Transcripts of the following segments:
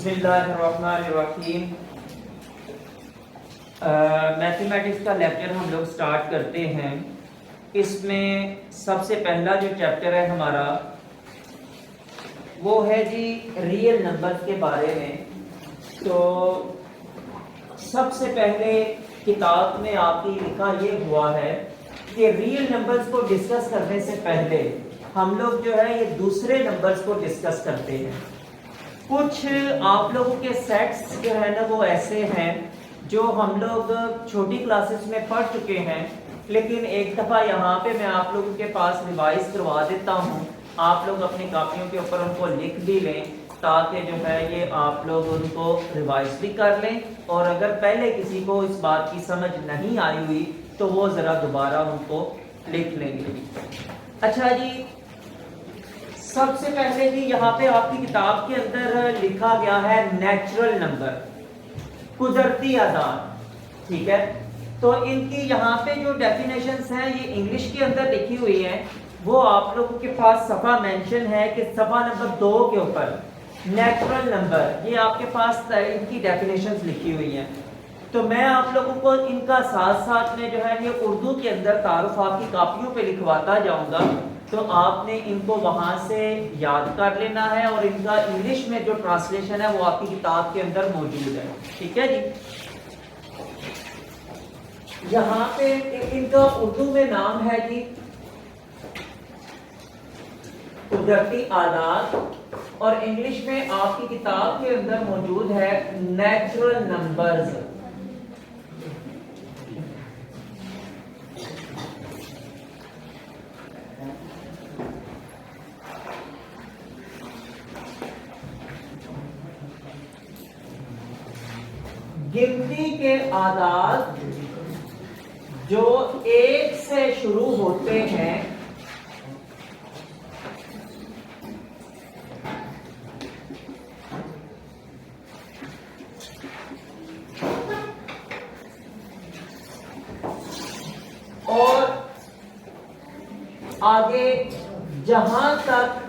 बिस्मिल्लाहिर्रहमानिर्रहीम। मैथमेटिक्स का लेक्चर हम लोग स्टार्ट करते हैं। इसमें सबसे पहला जो चैप्टर है हमारा वो है जी रियल नंबर्स के बारे में। तो सबसे पहले किताब में आपकी लिखा ये हुआ है कि रियल नंबर्स को डिस्कस करने से पहले हम लोग जो है ये दूसरे नंबर्स को डिस्कस करते हैं। कुछ आप लोगों के सेट्स जो है ना वो ऐसे हैं जो हम लोग छोटी क्लासेस में पढ़ चुके हैं, लेकिन एक दफ़ा यहाँ पे मैं आप लोगों के पास रिवाइज करवा देता हूँ। आप लोग अपनी कापियों के ऊपर उनको लिख भी लें ताकि जो है ये आप लोग उनको रिवाइज भी कर लें, और अगर पहले किसी को इस बात की समझ नहीं आई हुई तो वो ज़रा दोबारा उनको लिख लेंगे। अच्छा जी, सबसे पहले जी यहाँ पे आपकी किताब के अंदर लिखा गया है नेचुरल नंबर, कुदरती आदाद। ठीक है, तो इनकी यहाँ पे जो डेफिनेशंस हैं ये इंग्लिश के अंदर लिखी हुई हैं। वो आप लोगों के पास सफ़ा मेंशन है कि सफ़ा नंबर 2 के ऊपर नेचुरल नंबर, ये आपके पास इनकी डेफिनेशंस लिखी हुई हैं। तो मैं आप लोगों को इनका साथ साथ में जो है ये उर्दू के अंदर तारुफ आपकी कापियों पे लिखवाता जाऊंगा, तो आपने इनको वहां से याद कर लेना है, और इनका इंग्लिश में जो ट्रांसलेशन है वो आपकी किताब के अंदर मौजूद है। ठीक है जी, यहाँ पे इनका उर्दू में नाम है जी कुदरती आदाद, और इंग्लिश में आपकी किताब के अंदर मौजूद है नेचुरल नंबर्स। गिनती के आदाद जो 1 से शुरू होते हैं और आगे जहां तक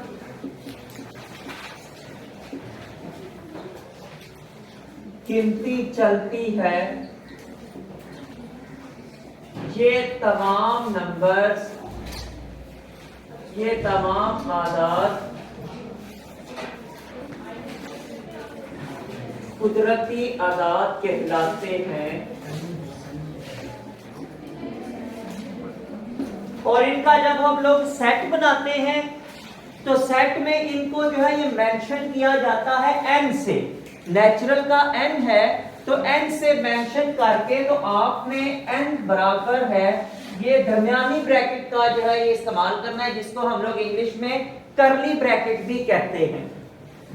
गिनती चलती है, ये तमाम नंबर्स, ये तमाम आदाद कुदरती आदाद कहलाते हैं। और इनका जब हम लोग सेट बनाते हैं तो सेट में इनको जो है ये मेंशन किया जाता है n से। नेचुरल का n है तो n से मेंशन करके, तो आपने n बराबर है ये दरमियानी ब्रैकेट का जो है ये इस्तेमाल करना है, जिसको हम लोग इंग्लिश में करली ब्रैकेट भी कहते हैं।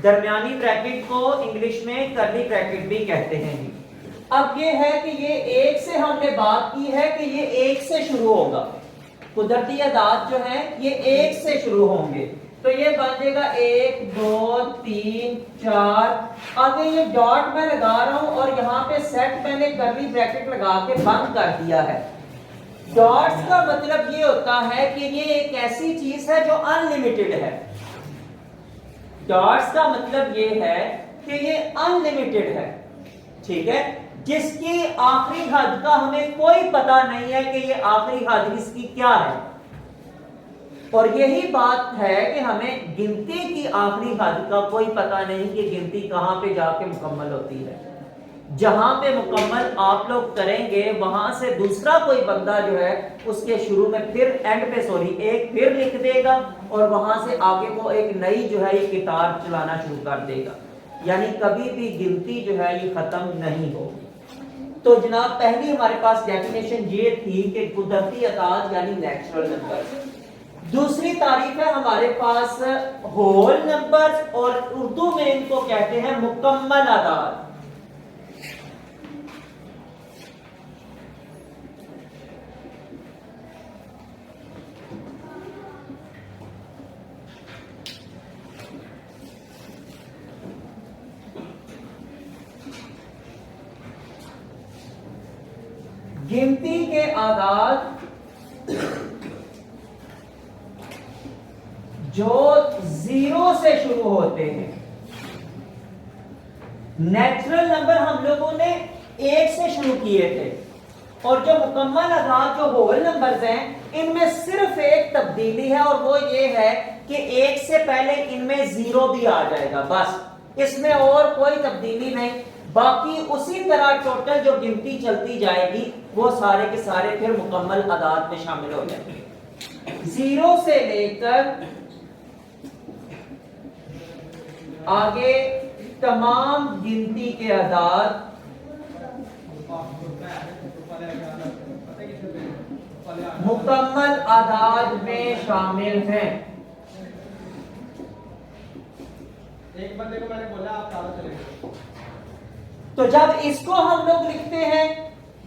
दरमियानी ब्रैकेट को इंग्लिश में करली ब्रैकेट भी कहते हैं। अब ये है कि ये 1 से हमने बात की है कि ये 1 से शुरू होगा। कुदरती आदाद जो है ये 1 से शुरू होंगे, तो ये बन जाएगा 1 2 3 4। आगे ये डॉट मैं लगा रहा हूं और यहाँ पे सेट मैंने करली ब्रैकेट लगा के बंद कर दिया है। डॉट्स का मतलब ये होता है कि ये एक ऐसी चीज है जो अनलिमिटेड है। डॉट्स का मतलब ये है कि ये अनलिमिटेड है। ठीक है, जिसकी आखिरी हद का हमें कोई पता नहीं है कि ये आखिरी हद इसकी क्या है। और यही बात है कि हमें गिनती की आखिरी हद का कोई पता नहीं कि गिनती कहां पे जाके मुकम्मल होती है। जहां पे मुकम्मल आप लोग करेंगे वहां से दूसरा कोई बंदा जो है उसके शुरू में फिर एंड पे एक फिर लिख देगा, और वहां से आगे वो एक नई जो है ये किताब चलाना शुरू कर देगा। यानी कभी भी गिनती जो है ये खत्म नहीं होगी। तो जनाब पहली हमारे पास डेफिनेशन ये थी कि कुदरती आदाद यानी नेचुरल नंबर। दूसरी तारीफ है हमारे पास होल नंबर्स, और उर्दू में इनको कहते हैं मुकम्मल आदाद। गिनती के आदाद जो 0 से शुरू होते हैं, नेचुरल नंबर हम लोगों ने एक से शुरू किए थे और जो मुकम्मल अदाद जो होल नंबर्स हैं इनमें सिर्फ एक तब्दीली है और वो ये है कि एक से पहले इनमें जीरो भी आ जाएगा, बस इसमें और कोई तब्दीली नहीं। बाकी उसी तरह टोटल जो गिनती चलती जाएगी वो सारे के सारे फिर मुकम्मल अदाद में शामिल हो जाएंगे। जीरो से लेकर आगे तमाम गिनती के अदाद मुकम्मल आदाद में शामिल हैं। एक बंदे को मैंने बोला आप ज्यादा चलेंगे। तो जब इसको हम लोग लिखते हैं,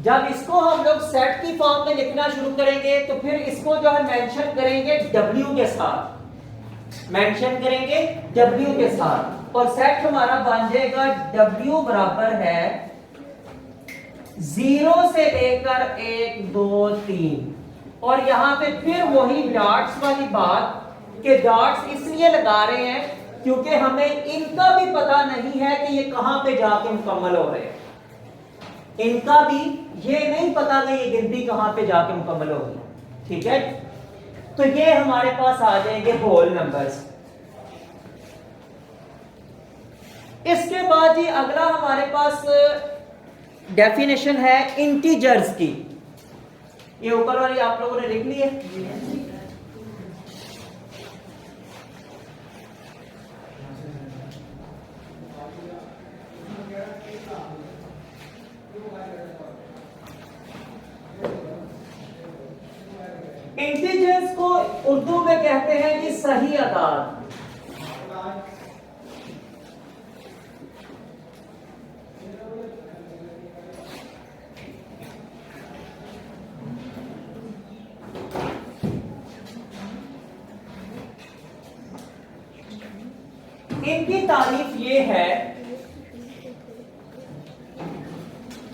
जब इसको हम लोग सेट की फॉर्म में लिखना शुरू करेंगे तो फिर इसको जो है मेंशन करेंगे W के साथ, मेंशन करेंगे W के साथ और सेट हमारा बन जाएगा W बराबर है 0 से लेकर 1 2 3 और यहां पे फिर वही डॉट्स वाली बात कि डॉट्स इसलिए लगा रहे हैं क्योंकि हमें इनका भी पता नहीं है कि ये कहां पे जाके मुकम्मल हो रहे हैं। इनका भी ये नहीं पता कि ये गिनती कहां पे जाके मुकम्मल होगी, ठीक है। तो ये हमारे पास आ जाएंगे होल नंबर्स। इसके बाद ही अगला हमारे पास डेफिनेशन है इंटीजर्स की। ये ऊपर वाली आप लोगों ने लिख ली है। इंटीजर्स को उर्दू में कहते हैं कि सही अदाद। इनकी तारीफ ये है,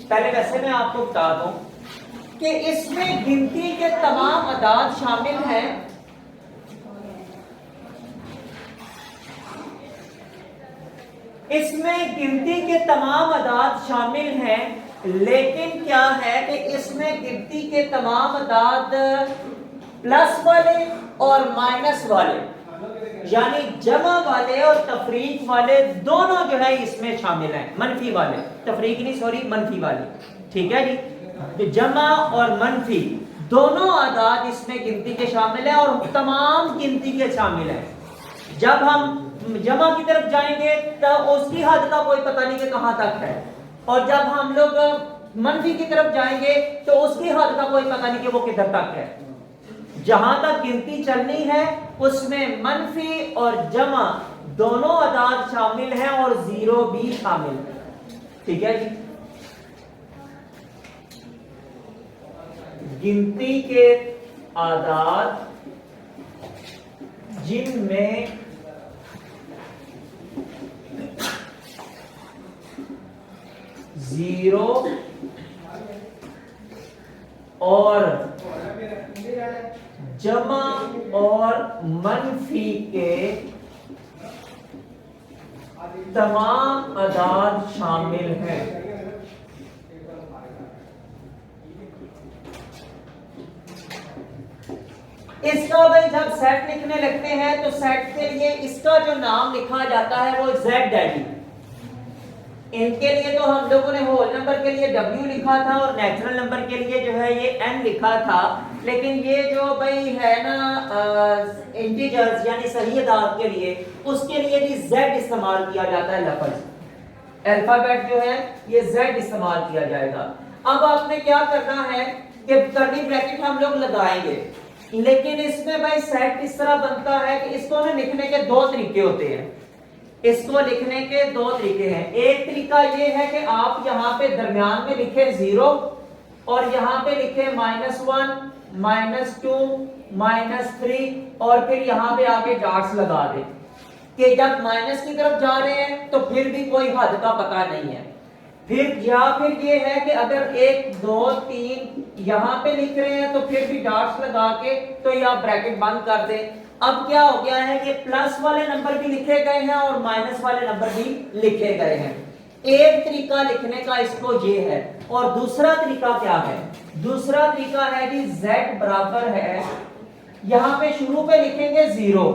पहले वैसे मैं आपको बता दूं कि इसमें गिनती के तमाम अदाद शामिल हैं। इसमें गिनती के तमाम अदाद शामिल हैं, लेकिन क्या है कि इसमें गिनती के तमाम अदाद प्लस वाले और माइनस वाले यानी जमा वाले और तफरीक वाले दोनों जो है इसमें शामिल हैं। मनफी वाले, तफरीक नहीं सॉरी, मनफी वाले, ठीक है जी। जमा और मनफी दोनों आदाद इसमें गिनती के शामिल हैं और तमाम गिनती के शामिल हैं। जब हम जमा की तरफ जाएंगे तो उसकी हद का कोई पता नहीं कि कहां तक है और जब हम लोग मनफी की तरफ जाएंगे तो उसकी हद का कोई पता नहीं कि वो किधर तक है। जहां तक गिनती चलनी है उसमें मनफी और जमा दोनों अदाद शामिल हैं और जीरो भी शामिल है, ठीक है जी। गिनती के आदाद जिनमें जीरो और जमा और मनफी के तमाम अदाद शामिल हैं। इसका भाई जब सेट लिखने लगते हैं तो सेट के लिए इसका जो नाम लिखा जाता है वो जेड है जी। इनके लिए तो हम लोगों ने होल नंबर के लिए W लिखा था और नेचुरल नंबर के लिए जो है ये N लिखा था, लेकिन ये जो भाई है ना इंटीजर्स यानी सही अदाद के लिए उसके लिए भी Z इस्तेमाल किया जाता है। लफ्ज अल्फाबेट जो है ये Z इस्तेमाल किया जाएगा। अब आपने क्या करना है कि कर्ली ब्रैकेट हम लोग लगाएंगे, लेकिन इसमें भाई सेट इस तरह बनता है कि इसको ना लिखने के दो तरीके होते हैं। इसको लिखने के दो तरीके हैं। एक तरीका ये है कि आप यहाँ पे दरमियान में लिखे 0 और यहाँ पे लिखे -1 -2 -3 और फिर यहाँ पे आके डॉट्स लगा दें कि जब माइनस की तरफ जा रहे हैं तो फिर भी कोई हद का पता नहीं है। फिर ये है कि अगर 1 2 3 यहाँ पे लिख रहे हैं तो फिर भी डॉट्स लगा के तो ये आप ब्रैकेट बंद कर दें। अब क्या हो गया है कि प्लस वाले नंबर भी लिखे गए हैं और माइनस वाले नंबर भी लिखे गए हैं। एक तरीका लिखने का इसको ये है, और दूसरा तरीका क्या है? दूसरा तरीका है जी z बराबर है, यहां पे शुरू पे लिखेंगे 0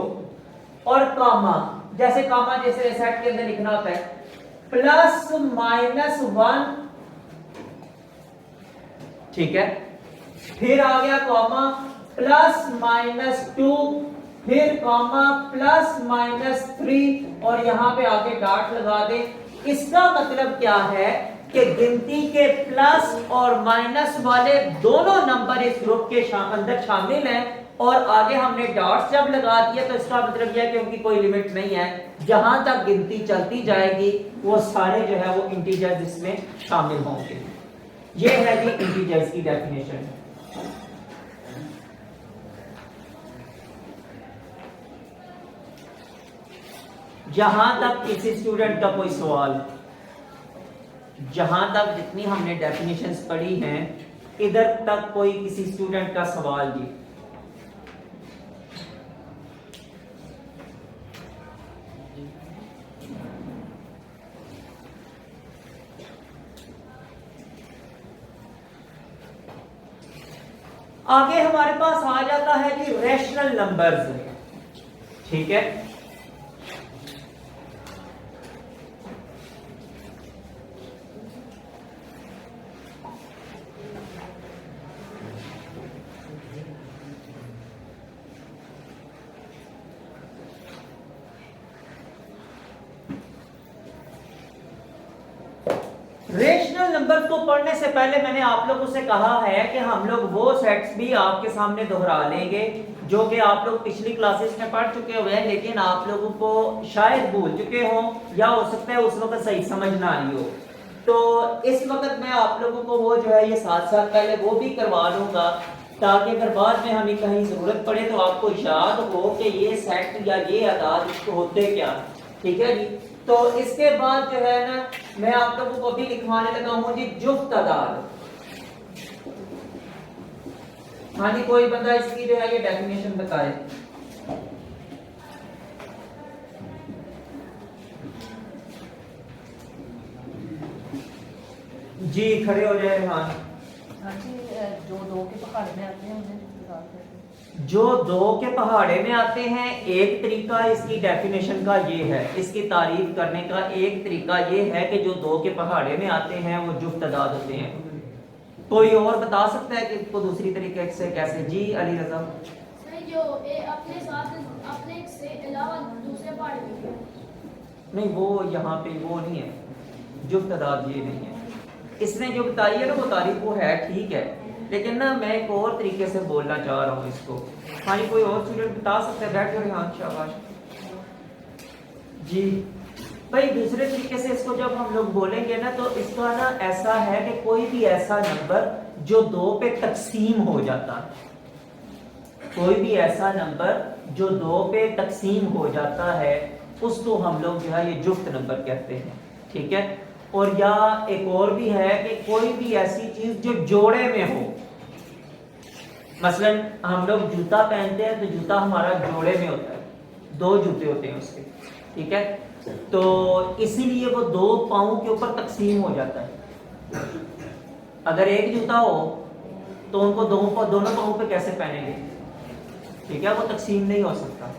और कामा, जैसे कामा जैसे सेट के अंदर लिखना होता है, प्लस माइनस 1, ठीक है, फिर आ गया कॉमा प्लस माइनस 2, फिर कॉमा प्लस माइनस 3 और यहां पे आके डॉट लगा दे। इसका मतलब क्या है कि गिनती के प्लस और माइनस वाले दोनों नंबर इस ग्रुप के अंदर शामिल हैं, और आगे हमने डॉट्स जब लगा दिया तो इसका मतलब यह है कि उनकी कोई लिमिट नहीं है, जहां तक गिनती चलती जाएगी वो सारे जो है वो इंटीजर्स इसमें शामिल होंगे। ये है जी इंटीजर्स की डेफिनेशन। जहां तक किसी स्टूडेंट का कोई सवाल, जहां तक जितनी हमने डेफिनेशंस पढ़ी हैं इधर तक कोई किसी स्टूडेंट का सवाल जी? आगे हमारे पास आ जाता है जी रैशनल नंबर्स, ठीक है। रेशनल नंबर को पढ़ने से पहले मैंने आप लोगों से कहा है कि हम लोग वो सेट्स भी आपके सामने दोहरा लेंगे जो कि आप लोग पिछली क्लासेस में पढ़ चुके हुए हैं, लेकिन आप लोगों को शायद भूल चुके हों या हो सकता है उस वक्त सही समझ ना आई हो। तो इस वक्त मैं आप लोगों को वो जो है ये साथ साथ पहले वो भी करवा लूंगा, ताकि अगर बाद में हमें कहीं जरूरत पड़े तो आपको याद हो कि ये सेट या ये अदाद इसको होते क्या, ठीक है जी। तो इसके बाद जो है ना मैं आप लोगों को भी लिखवाने लगा हूं जी जुफ्त अदाद। हाँ जी, कोई बंदा इसकी जो है ये डेफिनेशन बताए जी, खड़े हो जाए रेहान। जो दो के पहाड़ में आते हैं उन्हें जुफ्त कहते हैं। जो दो के पहाड़े में आते हैं, एक तरीका इसकी डेफिनेशन का ये है, इसकी तारीफ करने का एक तरीका ये है कि जो दो के पहाड़े में आते हैं वो जुफ्त अदाद होते हैं। कोई और बता सकता है कि इसको दूसरी तरीके से कैसे? जी अली रजा। जो अपने साथ अपने से अलावा दूसरे पहाड़ में, नहीं वो यहाँ पे वो नहीं है, जुफ्त अदाद ये नहीं है। इसने जो बताई है ना वो तारीफ वो है, ठीक है, लेकिन ना मैं एक और तरीके से बोलना चाह रहा हूँ इसको। हाँ जी, कोई और स्टूडेंट बता सकता है? बैठ जाओ। हाँ शाबाश जी भाई। दूसरे तरीके से इसको जब हम लोग बोलेंगे ना तो इसका ना ऐसा है कि कोई भी ऐसा नंबर जो दो पे तकसीम हो जाता है, कोई भी ऐसा नंबर जो दो पे तकसीम हो जाता है उसको हम लोग जो है ये जुफ्त नंबर कहते हैं, ठीक है। और या एक और भी है कि कोई भी ऐसी चीज जो जोड़े में हो, मसलन हम लोग जूता पहनते हैं तो जूता हमारा जोड़े में होता है, दो जूते होते हैं उसके, ठीक है, तो इसीलिए वो दो पाँव के ऊपर तकसीम हो जाता है। अगर एक जूता हो तो उनको दोनों पाँव पे कैसे पहनेंगे, ठीक है, वो तकसीम नहीं हो सकता।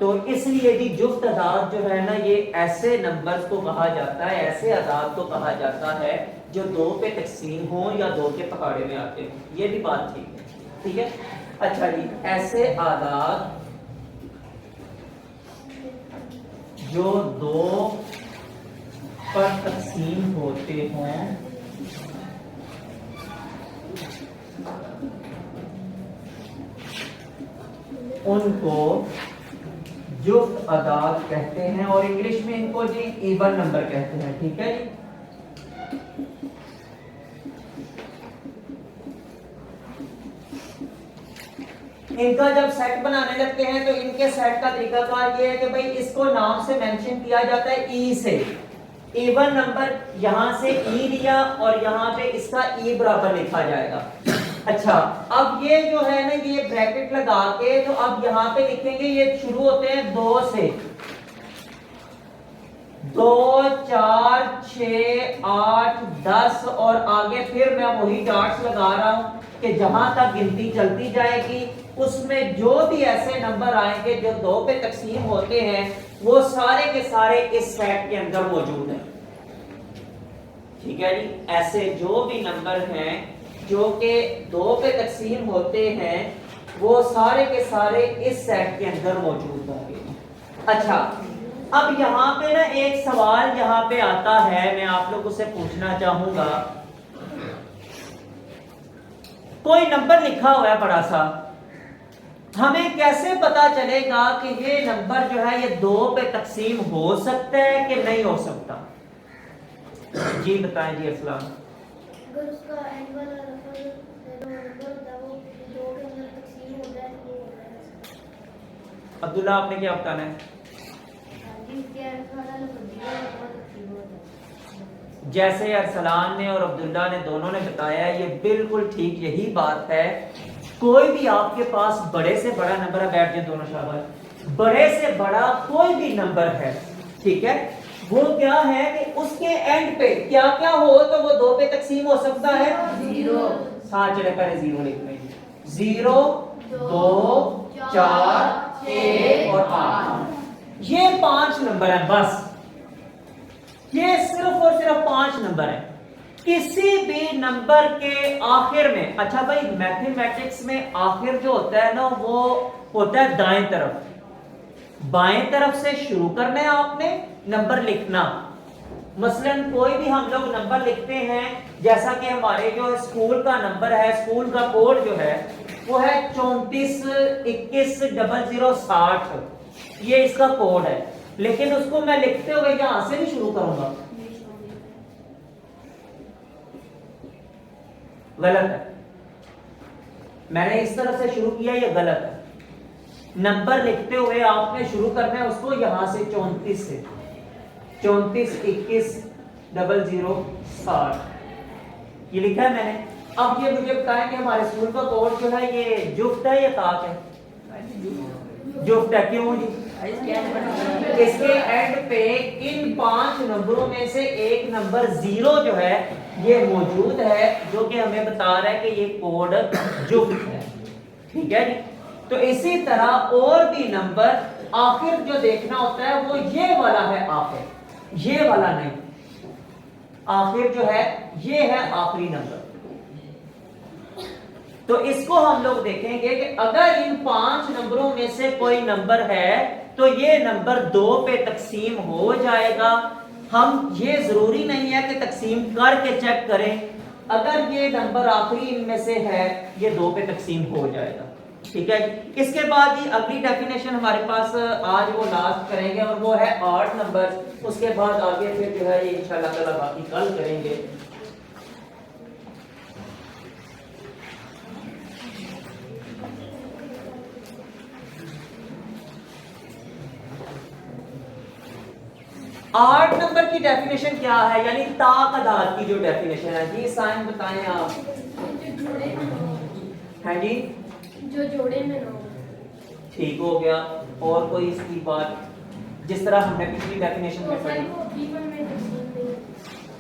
तो इसलिए जी जुफ्त अदाद जो है ना ये ऐसे नंबर्स को कहा जाता है, ऐसे अदाद को कहा जाता है जो दो पे तकसीम हो या दो के पहाड़े में आते हो। ये भी बात ठीक है, ठीक है। अच्छा जी, ऐसे अदाद जो दो पर तकसीम होते हों उनको जुफ्त अदाद कहते हैं, और इंग्लिश में इनको जी इवन नंबर कहते हैं, ठीक है जी। इनका जब सेट बनाने लगते हैं तो इनके सेट का तरीकाकार ये है कि भाई इसको नाम से मेंशन किया जाता है ई से। इवन नंबर यहां से ई लिया और यहां पे इसका ई बराबर लिखा जाएगा। अच्छा, अब ये जो है ना ये ब्रैकेट लगा के तो अब यहां पे लिखेंगे ये शुरू होते हैं दो से, 2 4 6 8 10 और आगे फिर मैं वही डॉट्स लगा रहा हूं कि जहां तक गिनती चलती जाएगी उसमें जो भी ऐसे नंबर आएंगे जो 2 पे तकसीम होते हैं वो सारे के सारे इस सेट के अंदर मौजूद हैं। ठीक है जी, ऐसे जो भी नंबर हैं जो कि 2 पे तकसीम होते हैं वो सारे के सारे इस सेट के अंदर मौजूद होंगे। अच्छा, अब यहां पे ना एक सवाल यहां पे आता है, मैं आप लोगों से पूछना चाहूंगा। कोई नंबर लिखा हुआ है बड़ा सा, हमें कैसे पता चलेगा कि ये नंबर जो है ये 2 पे तकसीम हो सकता है कि नहीं हो सकता? जी बताएं जी। अस्सलाम। अगर उसका एंड वाला नंबर होता है वो 2 के अंदर तकसीम हो जाए तो वो होता है। अब्दुल्ला आपने क्या बताना है? इसके एंड वाला नंबर 0 होगा तो तकसीम हो जाए। जैसे अरसलान ने और अब्दुल्ला ने दोनों ने बताया, ये बिल्कुल ठीक यही बात है। कोई भी आपके पास बड़े से बड़ा नंबर है, बैठ जाए दोनों शाबाश, बड़े से बड़ा कोई भी नंबर है, ठीक है, वो क्या है कि उसके एंड पे क्या क्या हो तो वो 2 पे तकसीम हो सकता है। 0 साथ चले पहले 0 लिख लें। 0 2 4 1 और 8, ये 5 नंबर है बस। ये सिर्फ और सिर्फ 5 नंबर है। किसी भी नंबर के आखिर में, अच्छा भाई मैथमेटिक्स में आखिर जो होता है ना वो होता है दाएं तरफ, बाएं तरफ से शुरू करना है आपने नंबर लिखना। मसलन कोई भी हम लोग नंबर लिखते हैं, जैसा कि हमारे जो स्कूल का नंबर है, स्कूल का कोड जो है वो है 34 21 00 60, ये इसका कोड है। लेकिन उसको मैं लिखते हुए यहां से भी शुरू करूंगा, गलत है। मैंने इस तरह से शुरू किया, ये गलत है। नंबर लिखते हुए आपने शुरू करना है उसको यहां से 34 से, 34 21 00 60, ये लिखा है मैंने। अब ये मुझे बताएं कि हमारे स्कूल का कोड जो है ये जुफ्त है या ताक है? जुफ्त है। क्यों जी? इसके एंड पे इन 5 नंबरों में से एक नंबर 0 जो है ये मौजूद है, जो कि हमें बता रहा है कि ये कोड जुफ्त है। ठीक है जी। तो इसी तरह और भी नंबर आखिर जो देखना होता है वो ये वाला है आखिर, ये वाला नहीं। आखिर जो है ये है आखिरी नंबर। तो इसको हम लोग देखेंगे कि अगर इन 5 नंबरों में से कोई नंबर है तो ये नंबर 2 पे तकसीम हो जाएगा। हम ये जरूरी नहीं है कि तकसीम करके चेक करें, अगर ये नंबर आखिरी इनमें से है ये 2 पे तकसीम हो जाएगा। ठीक है। इसके बाद ही अगली डेफिनेशन हमारे पास आज वो लास्ट करेंगे और वो है 8 नंबर। उसके बाद आगे फिर जो है ये इंशाल्लाह ताला बाकी कल करेंगे। आठ नंबर की डेफिनेशन क्या है, यानी ताकदाद की जो डेफिनेशन है। जी साइन बताएं आप। है जी, जो जोड़े में ना हो। ठीक हो गया। और कोई इसकी बात, जिस तरह हमने पिछली डेफिनेशन में पढ़ी,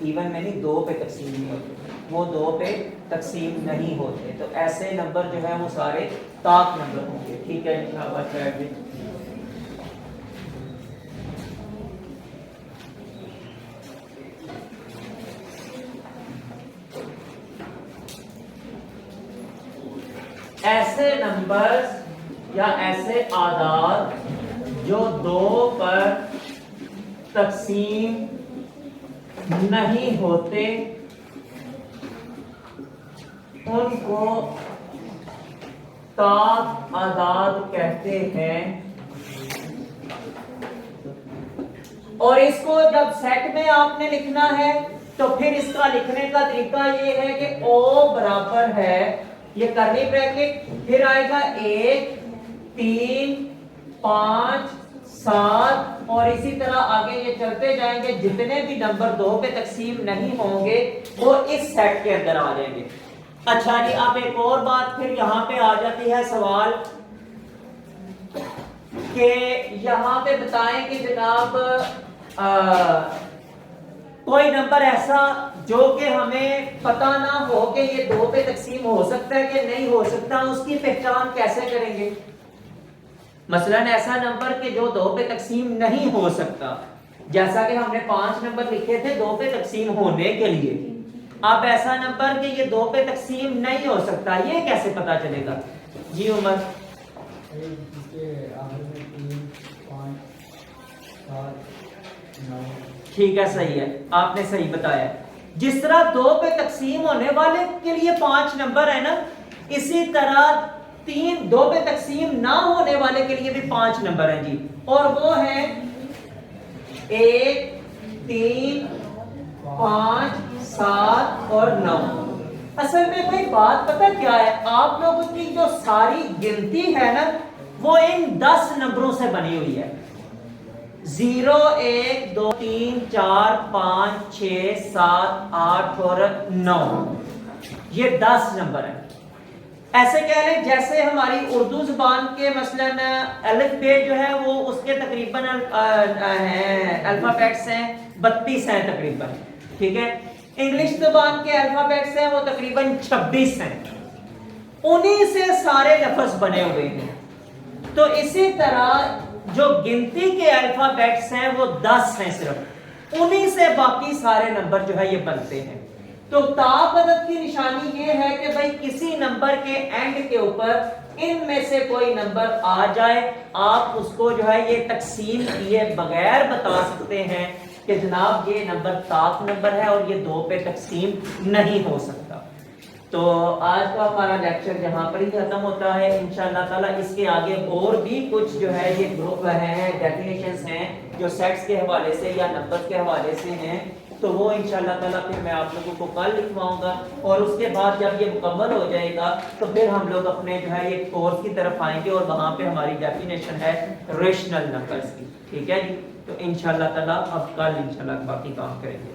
इवन में नहीं 2 पे तकसीम नहीं होते, वो 2 पे तकसीम नहीं होते। तो ऐसे नंबर जो है वो सारे ताक नंबर होंगे। ठीक है, शाबाश बैठ जाइए। ऐसे नंबर्स या ऐसे आदाद जो 2 पर तकसीम नहीं होते उनको ताक आदाद कहते हैं। और इसको जब सेट में आपने लिखना है तो फिर इसका लिखने का तरीका ये है कि O बराबर है, ये करली ब्रैकेट, फिर आएगा 1 3 5 7 और इसी तरह आगे ये चलते जाएंगे। जितने भी नंबर 2 पे तकसीम नहीं होंगे वो इस सेट के अंदर आ जाएंगे। अच्छा जी, अब एक और बात फिर यहां पे आ जाती है सवाल कि यहां पे बताएं कि जनाब कोई नंबर ऐसा जो कि हमें पता ना हो कि ये 2 पे तकसीम हो सकता है कि नहीं हो सकता, उसकी पहचान कैसे करेंगे? मसलन ऐसा नंबर कि जो 2 पे तकसीम नहीं हो सकता, जैसा कि हमने 5 नंबर लिखे थे 2 पे तकसीम होने के लिए। अब ऐसा नंबर कि ये 2 पे तकसीम नहीं हो सकता, ये कैसे पता चलेगा? जी उमर। इसके आखिर में 3, 5, 7, 9। ठीक है, सही है, आपने सही बताया। जिस तरह 2 पे तकसीम होने वाले के लिए 5 नंबर है ना, इसी तरह 2 पे तकसीम ना होने वाले के लिए भी 5 नंबर हैं जी, और वो है 1, 3, 5, 7 और 9। असल में कोई बात पता क्या है, आप लोगों की जो सारी गिनती है ना, वो इन 10 नंबरों से बनी हुई है। 0, 1, 2, 3, 4, 5, 6, 7, 8 और 9, ये 10 नंबर है। ऐसे कह लें जैसे हमारी उर्दू जुबान के मसलन अल्फबेट जो है वो उसके तकरीबन अल्फाबेट्स हैं 32 हैं तकरीबन, ठीक है। इंग्लिश जुबान के अल्फाबेट्स हैं वो तकरीबन 26 हैं, उन्हीं से सारे लफ्ज बने हुए हैं। तो इसी तरह जो गिनती के अल्फाबेट्स हैं वो 10 हैं सिर्फ, उन्हीं से बाकी सारे नंबर जो है ये बनते हैं। तो ताबदत की निशानी ये है कि भाई किसी नंबर के एंड के ऊपर इनमें से कोई नंबर आ जाए, आप उसको जो है ये तकसीम किए बगैर बता सकते हैं कि जनाब ये नंबर ताक नंबर है और ये 2 पे तकसीम नहीं हो सकता। तो आज का हमारा लेक्चर यहाँ पर ही खत्म होता है इंशाअल्लाह ताला। इसके आगे और भी कुछ जो है ये ग्रुप हैं, डेफिनेशंस हैं जो सेट्स के हवाले से या नंबर्स के हवाले से हैं, तो वो इंशाअल्लाह ताला फिर मैं आप लोगों को कल लिखवाऊंगा, और उसके बाद जब ये मुकम्मल हो जाएगा तो फिर हम लोग अपने जो है ये कोर्स की तरफ आएंगे और वहाँ पे हमारी डेफिनेशन है रेशनल नंबर्स की, ठीक है जी। तो इंशाअल्लाह ताला अब कल इंशाअल्लाह बाकी काम करेंगे।